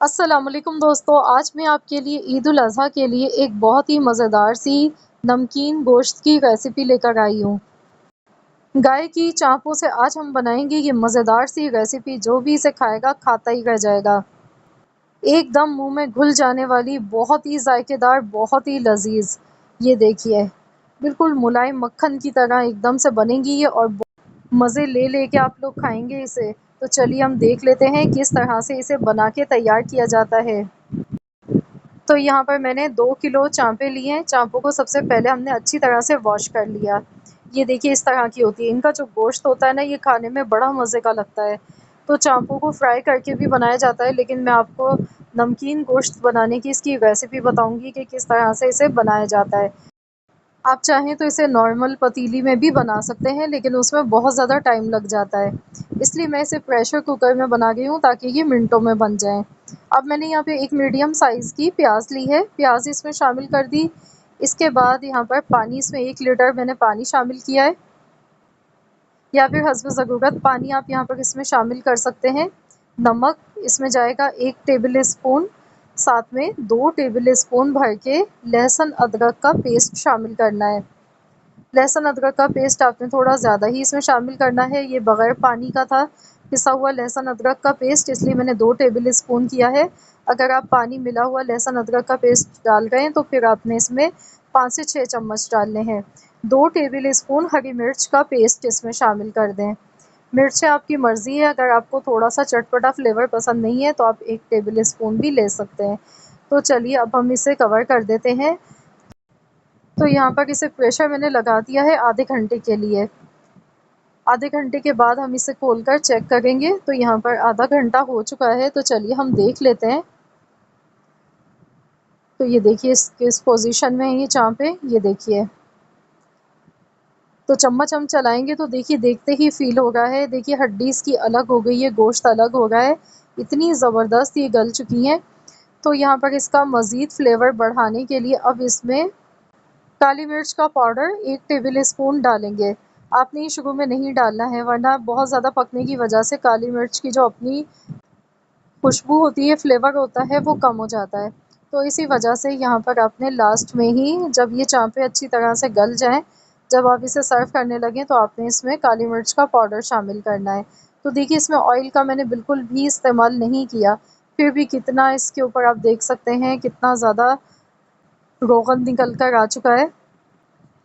अस्सलाम वालेकुम दोस्तों, आज मैं आपके लिए ईद उल अज़हा के लिए एक बहुत ही मज़ेदार सी नमकीन गोश्त की रेसिपी लेकर आई हूँ। गाय की चाँपों से आज हम बनाएंगे ये मज़ेदार सी रेसिपी, जो भी इसे खाएगा खाता ही रह जाएगा। एकदम मुंह में घुल जाने वाली, बहुत ही जायकेदार, बहुत ही लजीज। ये देखिए, बिल्कुल मुलायम मक्खन की तरह एकदम से बनेगी ये और मज़े ले लेके आप लोग खाएंगे इसे। तो चलिए हम देख लेते हैं किस तरह से इसे बना के तैयार किया जाता है। तो यहाँ पर मैंने 2 किलो चाँपें ली हैं। चाँपों को सबसे पहले हमने अच्छी तरह से वॉश कर लिया। ये देखिए इस तरह की होती है। इनका जो गोश्त होता है ना, ये खाने में बड़ा मज़े का लगता है। तो चाँपों को फ्राई करके भी बनाया जाता है, लेकिन मैं आपको नमकीन गोश्त बनाने की इसकी रेसिपी बताऊँगी कि किस तरह से इसे बनाया जाता है। आप चाहें तो इसे नॉर्मल पतीली में भी बना सकते हैं, लेकिन उसमें बहुत ज़्यादा टाइम लग जाता है। इसलिए मैं इसे प्रेशर कुकर में बना गई हूँ, ताकि ये मिनटों में बन जाए। अब मैंने यहाँ पे एक मीडियम साइज़ की प्याज ली है, प्याज इसमें शामिल कर दी। इसके बाद यहाँ पर पानी, इसमें 1 लीटर मैंने पानी शामिल किया है, या फिर हस्ब ज़रूरत पानी आप यहाँ पर इसमें शामिल कर सकते हैं। नमक इसमें जाएगा 1 टेबल स्पून, साथ में 2 टेबल स्पून भर के लहसुन अदरक का पेस्ट शामिल करना है। लहसुन अदरक का पेस्ट आपने थोड़ा ज़्यादा ही इसमें शामिल करना है। ये बग़ैर पानी का था पिसा हुआ लहसुन अदरक का पेस्ट, इसलिए मैंने 2 टेबल स्पून किया है। अगर आप पानी मिला हुआ लहसुन अदरक का पेस्ट डाल रहे हैं, तो फिर आपने इसमें 5 से 6 चम्मच डालने हैं। 2 टेबल स्पून हरी मिर्च का पेस्ट इसमें शामिल कर दें। मिर्चें आपकी मर्ज़ी है, अगर आपको थोड़ा-सा चटपटा फ्लेवर पसंद नहीं है, तो आप 1 टेबल स्पून भी ले सकते हैं। तो चलिए अब हम इसे कवर कर देते हैं। तो यहाँ पर इसे प्रेशर मैंने लगा दिया है आधे घंटे के लिए। आधे घंटे के बाद हम इसे खोलकर चेक करेंगे। तो यहाँ पर आधा घंटा हो चुका है, तो चलिए हम देख लेते हैं। तो ये देखिए इस किस पोजीशन में है ये चाँपें, ये देखिए। तो चम्मच हम चलाएँगे तो देखिए, देखते ही फ़ील हो रहा है, देखिए हड्डी इसकी अलग हो गई है, गोश्त अलग हो रहा है। इतनी ज़बरदस्त ये गल चुकी हैं। तो यहाँ पर इसका मज़ीद फ्लेवर बढ़ाने के लिए अब इसमें काली मिर्च का पाउडर 1 टेबल स्पून डालेंगे। आपने ये शुरू में नहीं डालना है, वरना बहुत ज़्यादा पकने की वजह से काली मिर्च की जो अपनी खुशबू होती है, फ्लेवर होता है, वो कम हो जाता है। तो इसी वजह से यहाँ पर आपने लास्ट में ही, जब ये चाँपें अच्छी तरह से गल जाएँ, जब आप इसे सर्व करने लगें, तो आपने इसमें काली मिर्च का पाउडर शामिल करना है। तो देखिए इसमें ऑयल का मैंने बिल्कुल भी इस्तेमाल नहीं किया, फिर भी कितना इसके ऊपर आप देख सकते हैं कितना ज़्यादा रोगन निकल कर आ चुका है।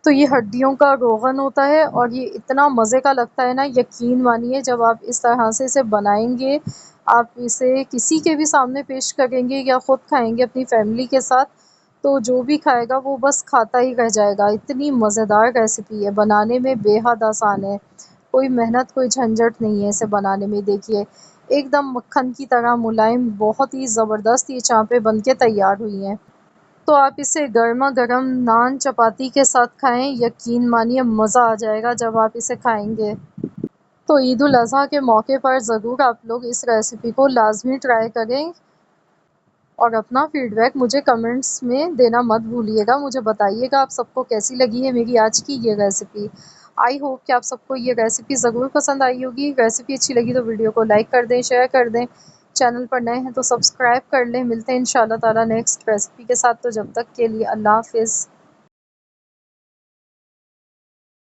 तो ये हड्डियों का रोगन होता है और ये इतना मज़े का लगता है ना, यकीन मानिए जब आप इस तरह से इसे बनाएंगे, आप इसे किसी के भी सामने पेश करेंगे या ख़ुद खाएंगे अपनी फैमिली के साथ, तो जो भी खाएगा वो बस खाता ही रह जाएगा। इतनी मज़ेदार रेसिपी है, बनाने में बेहद आसान है, कोई मेहनत कोई झंझट नहीं है इसे बनाने में। देखिए एकदम मक्खन की तरह मुलायम, बहुत ही ज़बरदस्त ये चाँपें बन के तैयार हुई हैं। तो आप इसे गरमा-गरम नान चपाती के साथ खाएँ, यकीन मानिए मज़ा आ जाएगा जब आप इसे खाएँगे। तो ईद उल अज़हा के मौके पर ज़रूर आप लोग इस रेसिपी को लाज़मी ट्राई करें और अपना फ़ीडबैक मुझे कमेंट्स में देना मत भूलिएगा। मुझे बताइएगा आप सबको कैसी लगी है मेरी आज की ये रेसिपी। आई होप कि आप सबको ये रेसिपी ज़रूर पसंद आई होगी। रेसिपी अच्छी लगी तो वीडियो को लाइक कर दें, शेयर कर दें। चैनल पर नए हैं तो सब्सक्राइब कर लें। मिलते हैं इंशाअल्लाह ताला नेक्स्ट रेसिपी के साथ। तो जब तक के लिए अल्लाह हाफ़िज़।